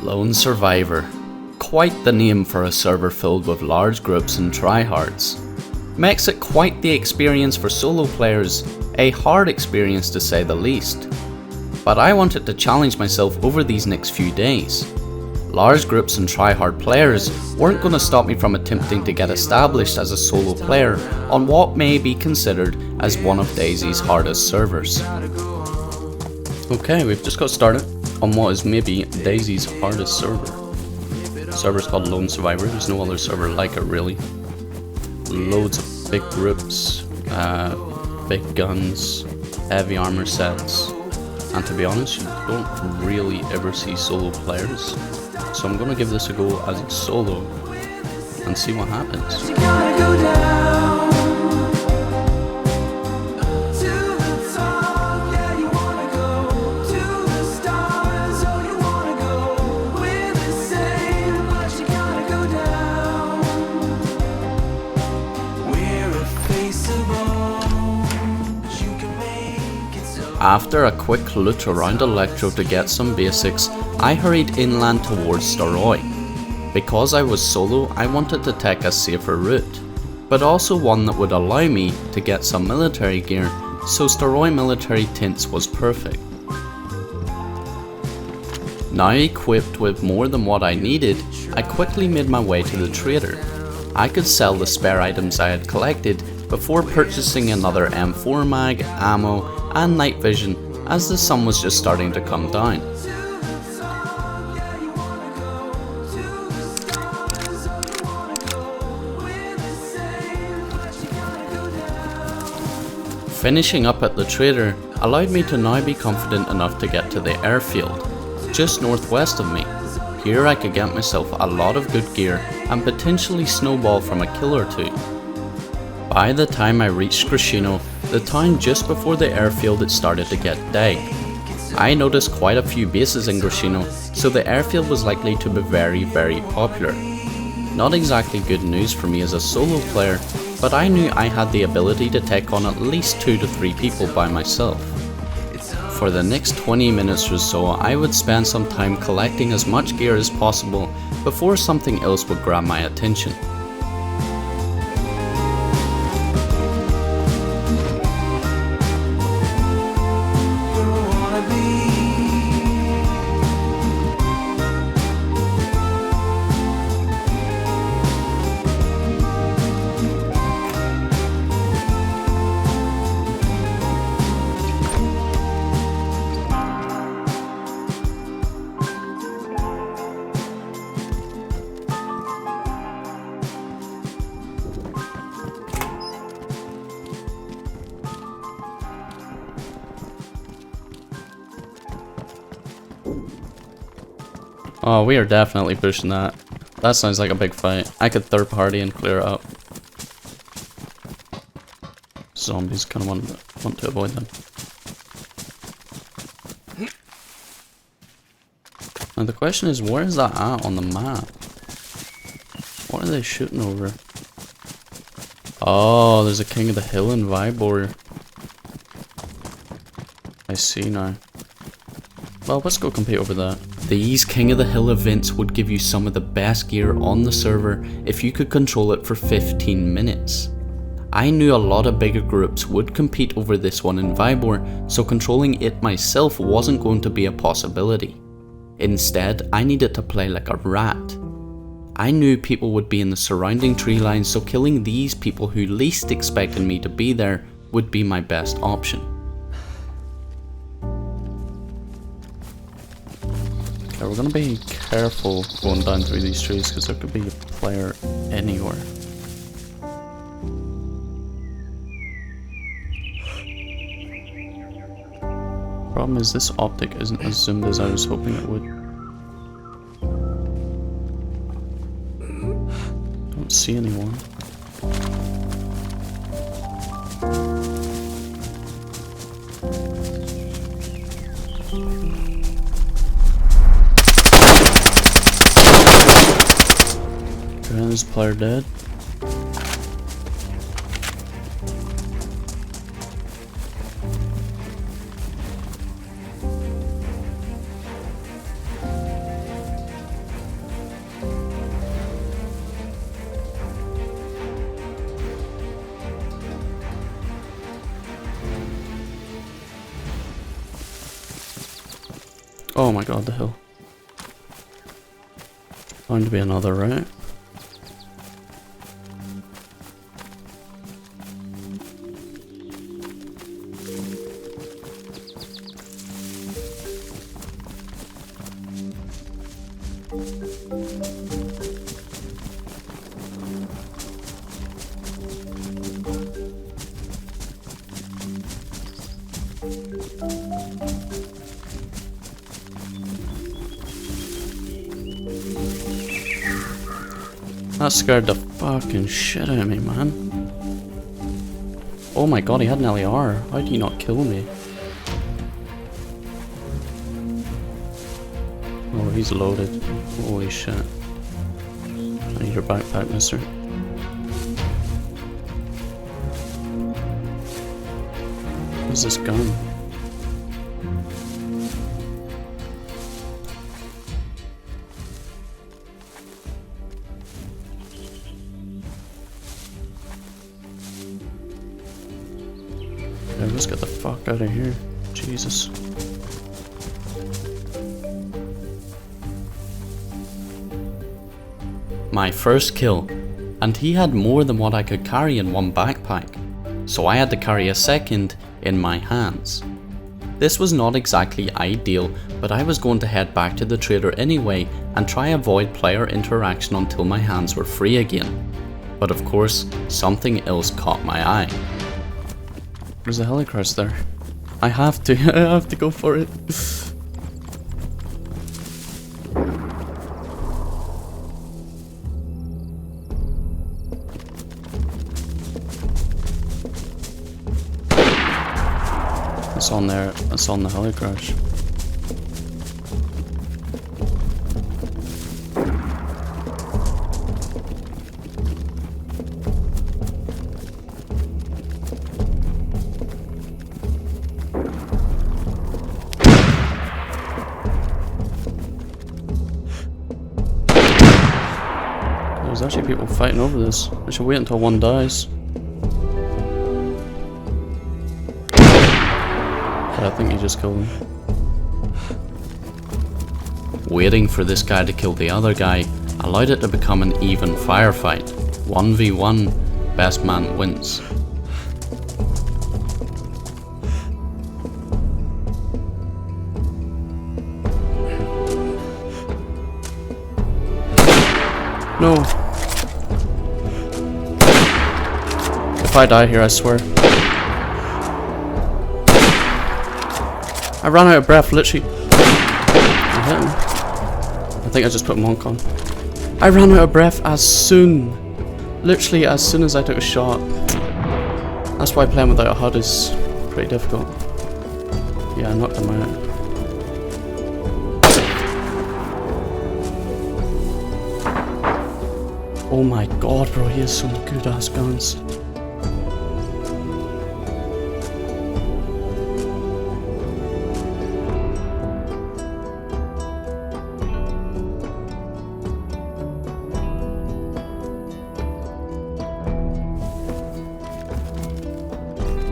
Lone Survivor. Quite the name for a server filled with large groups and tryhards. Makes it quite the experience for solo players, a hard experience to say the least. But I wanted to challenge myself over these next few days. Large groups and tryhard players weren't going to stop me from attempting to get established as a solo player on what may be considered as one of DayZ's hardest servers. Okay, we've just got started on what is maybe DayZ's hardest server. The server's called Lone Survivor. There's no other server like it really. Loads of big groups, big guns, heavy armor sets, and to be honest, you don't really ever see solo players. So I'm gonna give this a go as a solo and see what happens. After a quick loot around Electro to get some basics, I hurried inland towards Staroy. Because I was solo, I wanted to take a safer route, but also one that would allow me to get some military gear, so Staroy military tents was perfect. Now equipped with more than what I needed, I quickly made my way to the trader. I could sell the spare items I had collected before purchasing another M4 mag, ammo, and night vision as the sun was just starting to come down. Finishing up at the trader allowed me to now be confident enough to get to the airfield, just northwest of me. Here I could get myself a lot of good gear and potentially snowball from a kill or two. By the time I reached Xclusion, the town just before the airfield had started to get dark. I noticed quite a few bases in Xclusion, so the airfield was likely to be very popular. Not exactly good news for me as a solo player, but I knew I had the ability to take on at least 2 to 3 people by myself. For the next 20 minutes or so, I would spend some time collecting as much gear as possible before something else would grab my attention. Oh, we are definitely pushing that. That sounds like a big fight. I could third party and clear it up. Zombies kind of want to avoid them. Now the question is, where is that at on the map? What are they shooting over? Oh, there's a King of the Hill in Vybor. I see now. Well, let's go compete over that. These King of the Hill events would give you some of the best gear on the server if you could control it for 15 minutes. I knew a lot of bigger groups would compete over this one in Vybor, so controlling it myself wasn't going to be a possibility. Instead, I needed to play like a rat. I knew people would be in the surrounding tree lines, so killing these people who least expected me to be there would be my best option. Okay, we're gonna be careful going down through these trees because there could be a player anywhere. Problem is, this optic isn't as zoomed as I was hoping it would. Don't see anyone. Okay, this player dead. Oh my god, the hill. Bound to be another, right? That scared the fucking shit out of me, man. Oh my god, he had an LER. How did he not kill me? Oh, he's loaded. Holy shit. I need your backpack, mister. What's this gun? Yeah, let's get the fuck out of here. Jesus. My first kill, and he had more than what I could carry in one backpack, so I had to carry a second in my hands. This was not exactly ideal, but I was going to head back to the trader anyway and try avoid player interaction until my hands were free again. But of course, something else caught my eye. There's a Helicrash there. I have to go for it. It's on there, it's on the Helicrash. There's actually people fighting over this. I should wait until one dies. I think he just killed him. Waiting for this guy to kill the other guy allowed it to become an even firefight. 1v1, best man wins. No. If I die here, I swear. I ran out of breath, literally. I hit him. I think I just put Monk on. I ran out of breath literally as soon as I took a shot. That's why playing without a HUD is pretty difficult. Yeah, I knocked him out. Oh my god, bro, he has some good ass guns.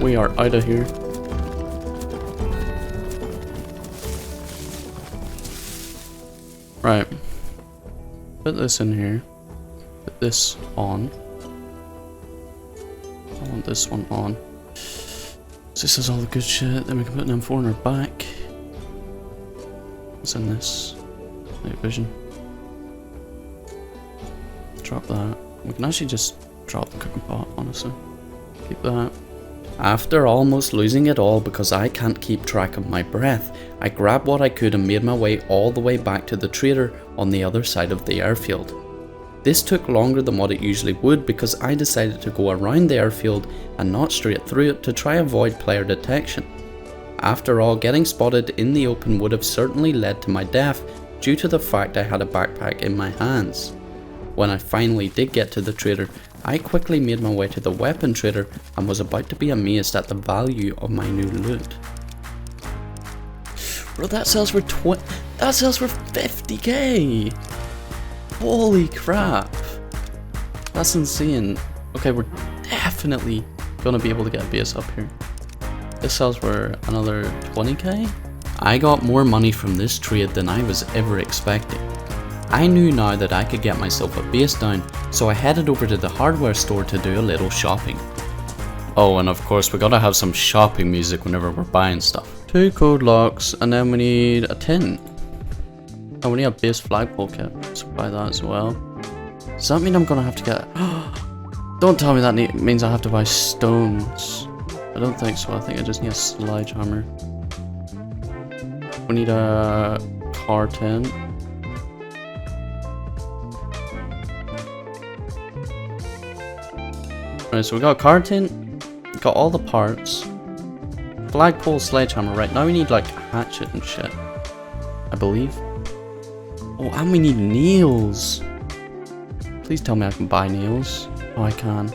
We are out of here. Right. Put this in here. Put this on. I want this one on. So this is all the good shit. Then we can put an M4 in our back. What's in this? Night vision. Drop that. We can actually just drop the cooking pot, honestly. Keep that. After almost losing it all because I can't keep track of my breath, I grabbed what I could and made my way all the way back to the trader on the other side of the airfield. This took longer than what it usually would because I decided to go around the airfield and not straight through it to try avoid player detection. After all, getting spotted in the open would have certainly led to my death due to the fact I had a backpack in my hands. When I finally did get to the trader, I quickly made my way to the weapon trader and was about to be amazed at the value of my new loot. Bro, that sells for 50k! Holy crap! That's insane. Okay, we're definitely gonna be able to get a base up here. This sells for another 20k? I got more money from this trade than I was ever expecting. I knew now that I could get myself a base down, so I headed over to the hardware store to do a little shopping. Oh, and of course we gotta have some shopping music whenever we're buying stuff. 2 code locks, and then we need a tin. Oh, we need a base flagpole kit, so buy that as well. Does that mean I'm gonna have to get... Don't tell me that means I have to buy stones. I don't think so, I think I just need a sledgehammer. We need a car tin. Alright, so we got a car tin, got all the parts. Flagpole, sledgehammer, right, now we need like a hatchet and shit, I believe. Oh, and we need nails. Please tell me I can buy nails. Oh, I can.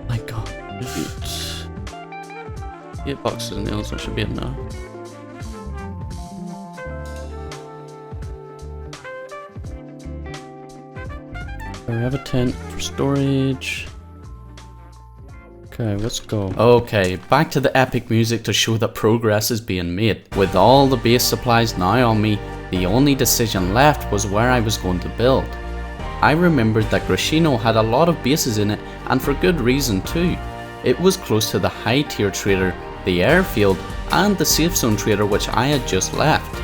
My god. 8 boxes of nails, that should be enough. We have a tent for storage. Okay, let's go. Okay, back to the epic music to show that progress is being made. With all the base supplies now on me, the only decision left was where I was going to build. I remembered that Grashino had a lot of bases in it, and for good reason too. It was close to the high tier trader, the airfield, and the safe zone trader which I had just left.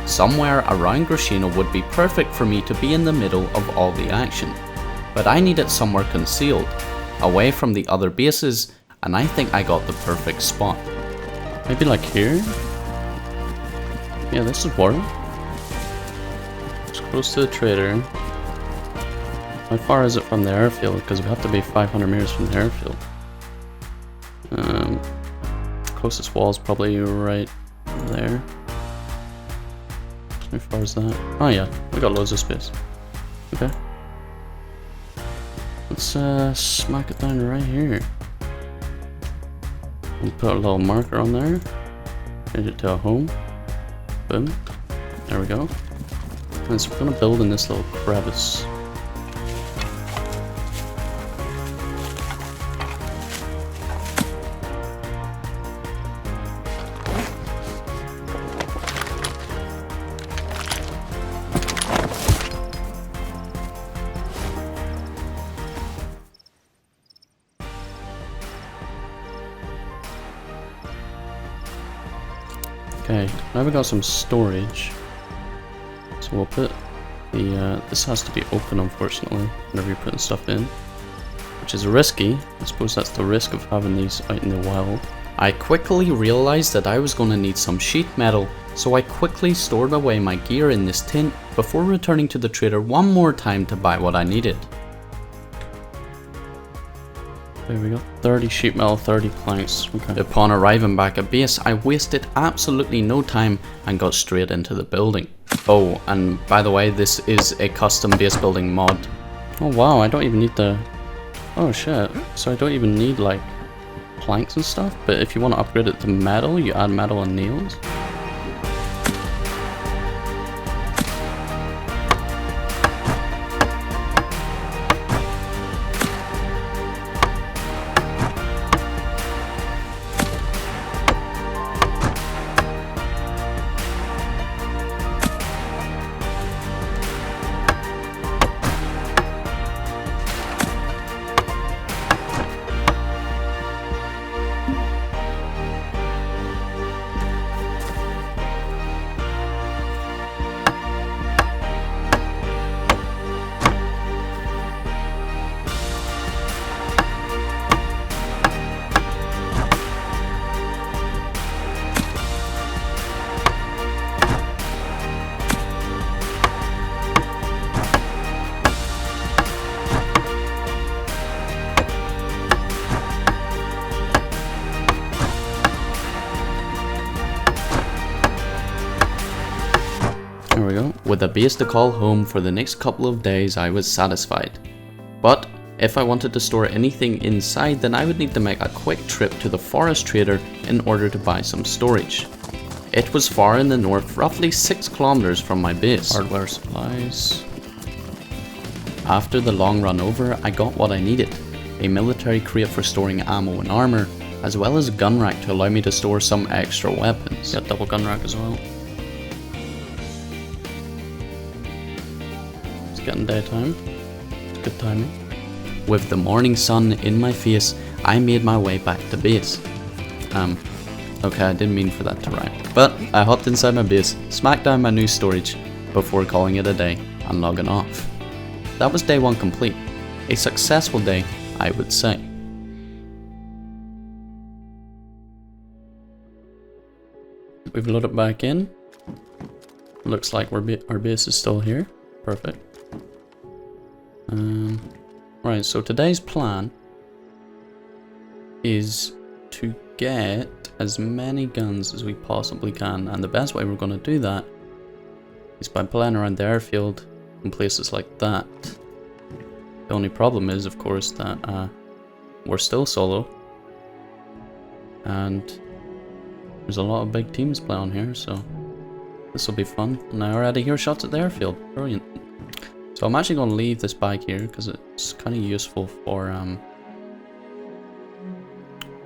Somewhere around Grashino would be perfect for me to be in the middle of all the action. But I needed somewhere concealed, away from the other bases, and I think I got the perfect spot. Maybe like here? Yeah, this is worth. It's close to the trader. How far is it from the airfield? Because we have to be 500 meters from the airfield. Closest wall is probably right there. How far is that? Oh yeah, we got loads of space. Okay. Let's smack it down right here. And put a little marker on there. Change it to a home. Boom. There we go. And so we're gonna build in this little crevice. Okay, now we got some storage, so we'll put the, this has to be open unfortunately, whenever you're putting stuff in, which is risky. I suppose that's the risk of having these out in the wild. I quickly realized that I was going to need some sheet metal, so I quickly stored away my gear in this tent before returning to the trader one more time to buy what I needed. There we go, 30 sheet metal, 30 planks. Okay. Upon arriving back at base, I wasted absolutely no time and got straight into the building. Oh, and by the way, this is a custom base building mod. Oh wow, I don't even need the... Oh shit, so I don't even need like planks and stuff, but if you want to upgrade it to metal, you add metal and nails. There we go. With a base to call home for the next couple of days, I was satisfied. But if I wanted to store anything inside, then I would need to make a quick trip to the forest trader in order to buy some storage. It was far in the north, roughly 6 kilometers from my base. Hardware supplies. After the long run over, I got what I needed. A military crate for storing ammo and armor, as well as a gun rack to allow me to store some extra weapons. Got double gun rack as well. It's getting daytime. Good timing. With the morning sun in my face, I made my way back to base. Okay, I didn't mean for that to rhyme. But I hopped inside my base, smacked down my new storage before calling it a day and logging off. That was day 1 complete. A successful day, I would say. We've loaded back in. Looks like our base is still here. Perfect. Right, so today's plan is to get as many guns as we possibly can, and the best way we're going to do that is by playing around the airfield in places like that. The only problem is, of course, that we're still solo, and there's a lot of big teams playing here, so this will be fun. And I already hear shots at the airfield. Brilliant. So I'm actually going to leave this bag here because it's kind of useful for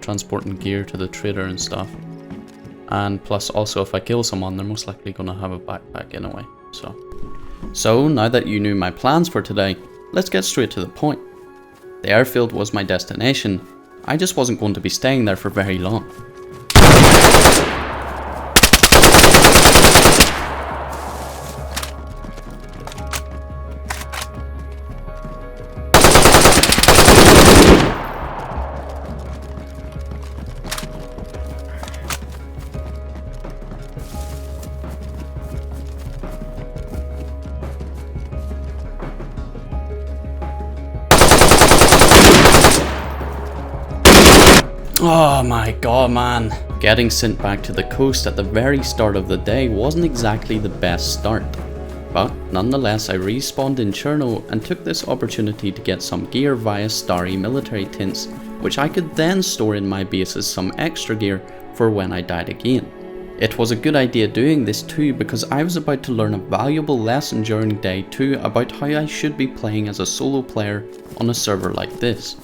transporting gear to the trader and stuff. And plus also if I kill someone, they're most likely going to have a backpack anyway. So now that you knew my plans for today, let's get straight to the point. The airfield was my destination. I just wasn't going to be staying there for very long. Oh my god, man. Getting sent back to the coast at the very start of the day wasn't exactly the best start. But nonetheless, I respawned in Cherno and took this opportunity to get some gear via starry military tints, which I could then store in my base as some extra gear for when I died again. It was a good idea doing this too because I was about to learn a valuable lesson during day 2 about how I should be playing as a solo player on a server like this.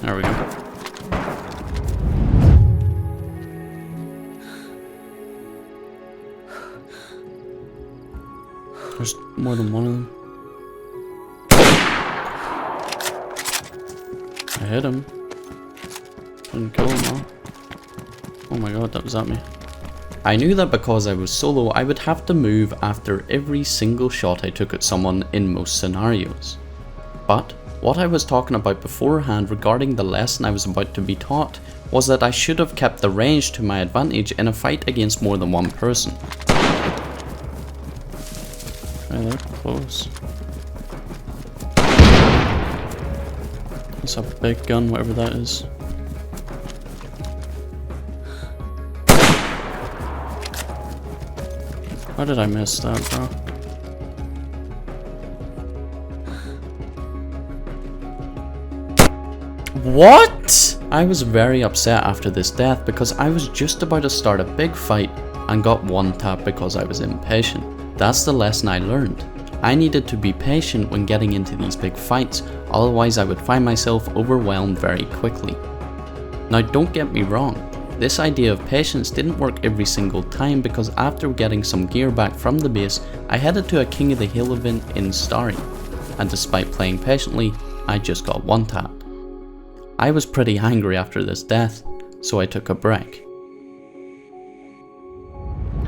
There we go. There's more than one of them. I hit him. Didn't kill him though. Oh my god, that was at me. I knew that because I was solo, I would have to move after every single shot I took at someone in most scenarios. But what I was talking about beforehand regarding the lesson I was about to be taught was that I should have kept the range to my advantage in a fight against more than one person. Okay, they're close. That's a big gun, whatever that is. How did I miss that, bro? What? I was very upset after this death because I was just about to start a big fight and got one tap because I was impatient. That's the lesson I learned. I needed to be patient when getting into these big fights, otherwise I would find myself overwhelmed very quickly. Now don't get me wrong, this idea of patience didn't work every single time because after getting some gear back from the base, I headed to a King of the Hill event in Starry, and despite playing patiently, I just got one tap. I was pretty angry after this death, so I took a break.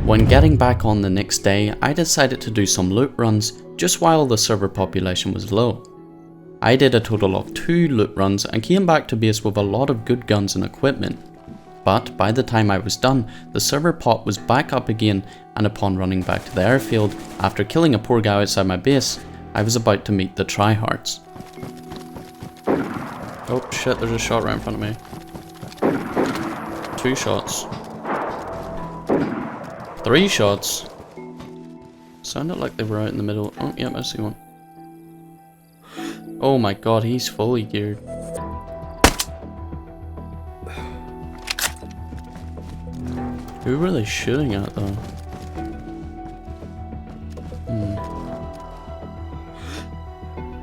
When getting back on the next day, I decided to do some loot runs just while the server population was low. I did a total of 2 loot runs and came back to base with a lot of good guns and equipment. But by the time I was done, the server pot was back up again, and upon running back to the airfield after killing a poor guy outside my base, I was about to meet the tryhards. Oh shit, there's a shot right in front of me. 2 shots. 3 shots. Sounded like they were out in the middle. Oh, yep, I see one. Oh my god, he's fully geared. Who were they shooting at though?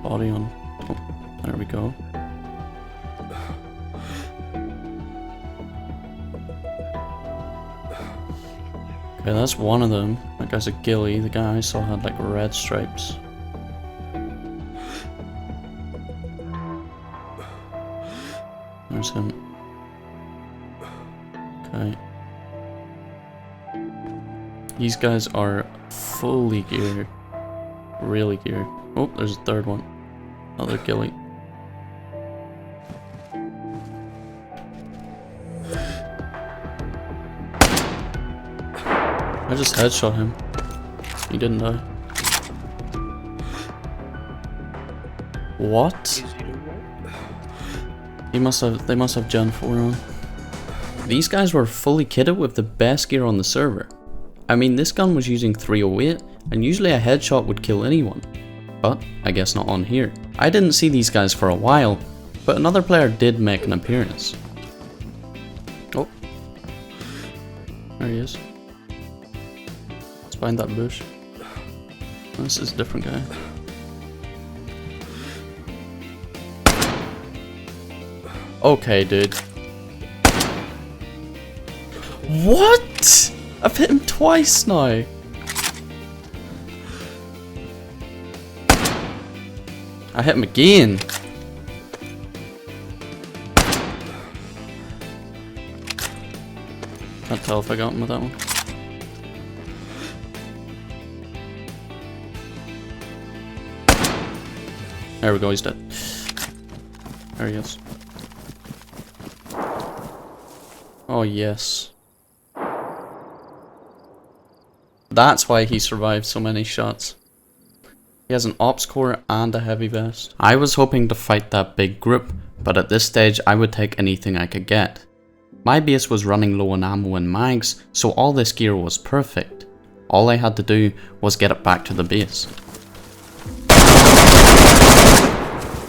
Body on. Oh, there we go. Okay, that's one of them. That guy's a ghillie. The guy I saw had like red stripes. There's him. Okay. These guys are fully geared. Really geared. Oh, there's a third one. Another ghillie. I just headshot him. He didn't die. What? They must have Gen 4 on. These guys were fully kitted with the best gear on the server. I mean, this gun was using 308, and usually a headshot would kill anyone. But I guess not on here. I didn't see these guys for a while, but another player did make an appearance. Oh. There he is. It's behind that bush. This is a different guy. Okay, dude. What? I've hit him twice now. I hit him again. Can't tell if I got him with that one. There we go, he's dead. There he is. Oh yes. That's why he survived so many shots. He has an ops core and a heavy vest. I was hoping to fight that big group, but at this stage I would take anything I could get. My base was running low on ammo and mags, so all this gear was perfect. All I had to do was get it back to the base.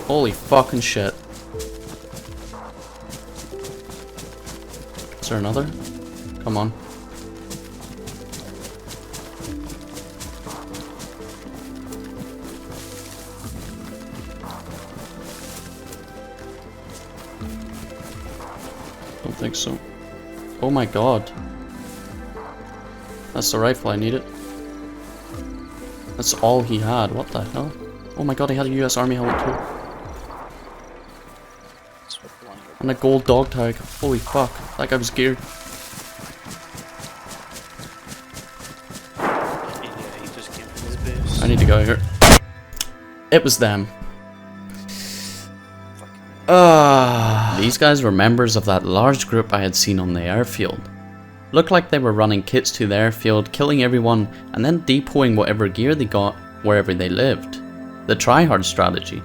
Holy fucking shit. Is there another? Come on. Don't think so. Oh my god. That's the rifle, I need it. That's all he had, what the hell? Oh my god, he had a US Army helmet too. And a gold dog tag. Holy fuck, that guy was geared. Yeah, he just came from his base. I need to go here. It was them. These guys were members of that large group I had seen on the airfield. Looked like they were running kits to the airfield, killing everyone, and then depoting whatever gear they got wherever they lived. The tryhard strategy.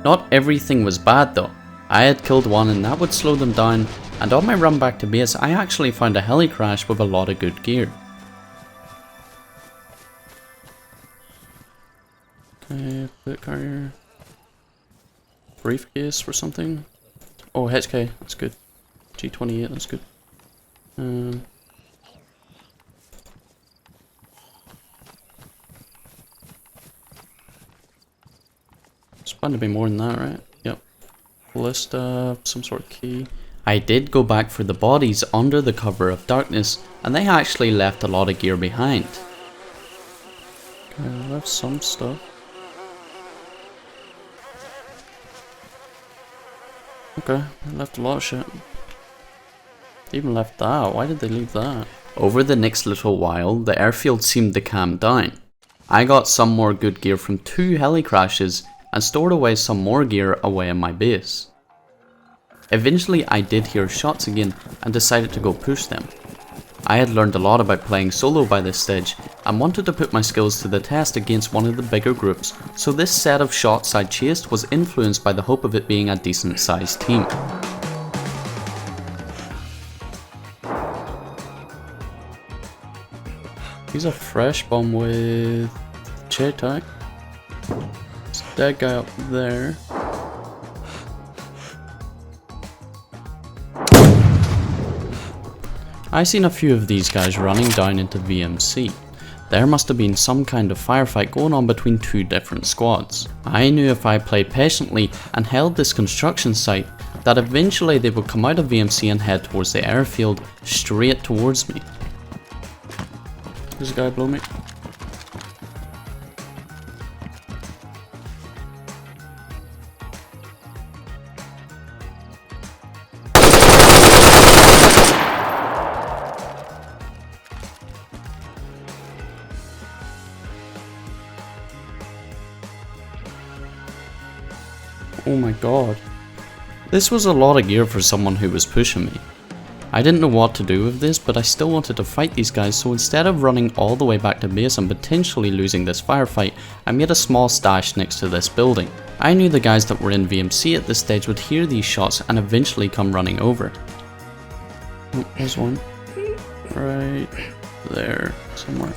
Not everything was bad though. I had killed one and that would slow them down, and on my run back to base I actually found a Helicrash with a lot of good gear. Okay, plate carrier. Briefcase or something. Oh, HK, that's good. G28, that's good. It's bound to be more than that, right? Yep. Ballista, some sort of key. I did go back for the bodies under the cover of darkness, and they actually left a lot of gear behind. Okay, I left some stuff. Okay, they left a lot of shit. They even left that. Why did they leave that? Over the next little while, the airfield seemed to calm down. I got some more good gear from 2 Helicrashes and stored away some more gear away in my base. Eventually I did hear shots again and decided to go push them. I had learned a lot about playing solo by this stage and wanted to put my skills to the test against one of the bigger groups, so this set of shots I chased was influenced by the hope of it being a decent sized team. He's a fresh bomb with Chetak. It's that guy up there. I seen a few of these guys running down into VMC. There must have been some kind of firefight going on between 2 different squads. I knew if I played patiently and held this construction site, that eventually they would come out of VMC and head towards the airfield, straight towards me. There's a guy below me. Oh my god. This was a lot of gear for someone who was pushing me. I didn't know what to do with this, but I still wanted to fight these guys, so instead of running all the way back to base and potentially losing this firefight, I made a small stash next to this building. I knew the guys that were in VMC at this stage would hear these shots and eventually come running over. Oh, there's one. Right there, somewhere.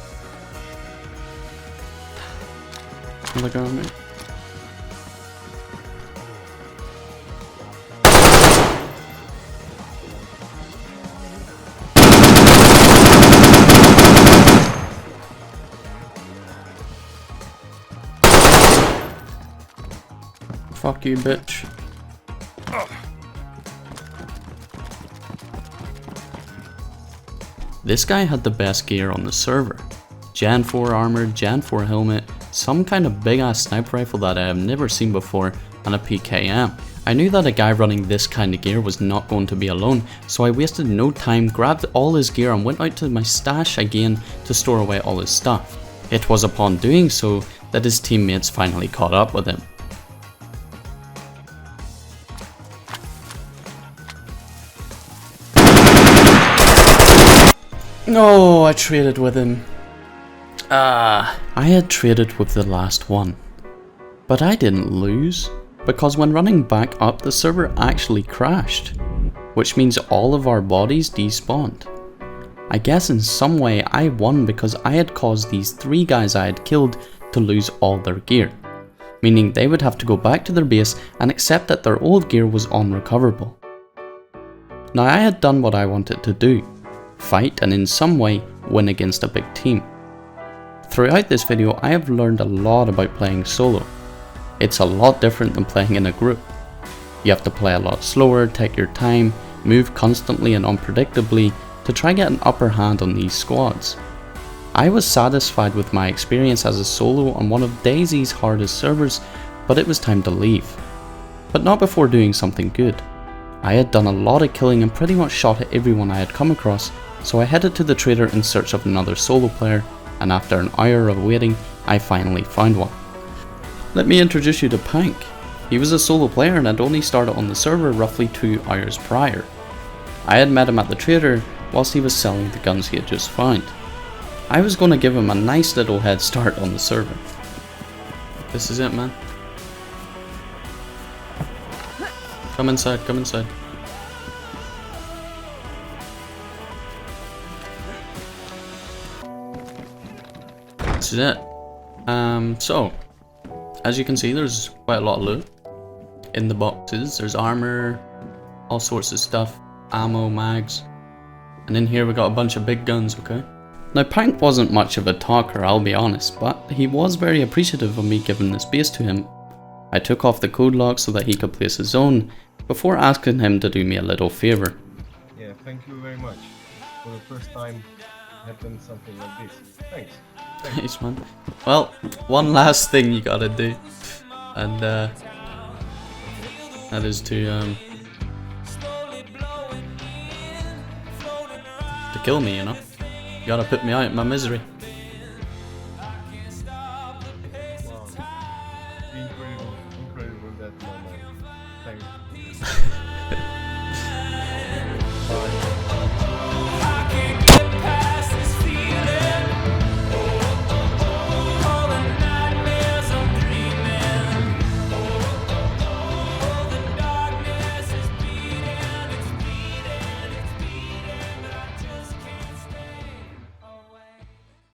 Another guy on me. Fuck you, bitch. This guy had the best gear on the server. Gen 4 armor, Gen 4 helmet, some kind of big ass sniper rifle that I have never seen before, and a PKM. I knew that a guy running this kind of gear was not going to be alone, so I wasted no time, grabbed all his gear and went out to my stash again to store away all his stuff. It was upon doing so that his teammates finally caught up with him. No, I traded with him. I had traded with the last one. But I didn't lose, because when running back up the server actually crashed, which means all of our bodies despawned. I guess in some way I won because I had caused these 3 guys I had killed to lose all their gear, meaning they would have to go back to their base and accept that their old gear was unrecoverable. Now I had done what I wanted to do. Fight and in some way win against a big team. Throughout this video I have learned a lot about playing solo. It's a lot different than playing in a group. You have to play a lot slower, take your time, move constantly and unpredictably to try get an upper hand on these squads. I was satisfied with my experience as a solo on one of DayZ's hardest servers, but it was time to leave. But not before doing something good. I had done a lot of killing and pretty much shot at everyone I had come across, so I headed to the trader in search of another solo player, and after an hour of waiting, I finally found one. Let me introduce you to Pank. He was a solo player and had only started on the server roughly 2 hours prior. I had met him at the trader whilst he was selling the guns he had just found. I was going to give him a nice little head start on the server. This is it, man. Come inside, come inside. This is it. So, as you can see, there's quite a lot of loot in the boxes. There's armor, all sorts of stuff, ammo, mags, and in here we got a bunch of big guns, okay? Now Pank wasn't much of a talker, I'll be honest, but he was very appreciative of me giving the space to him. I took off the code lock so that he could place his own, before asking him to do me a little favor. Yeah, thank you very much. For the first time happened something like this. Thanks. Thanks, man. Well, one last thing you gotta do, and that is to kill me, you know? You gotta put me out of my misery. Wow. Incredible that moment. Thanks.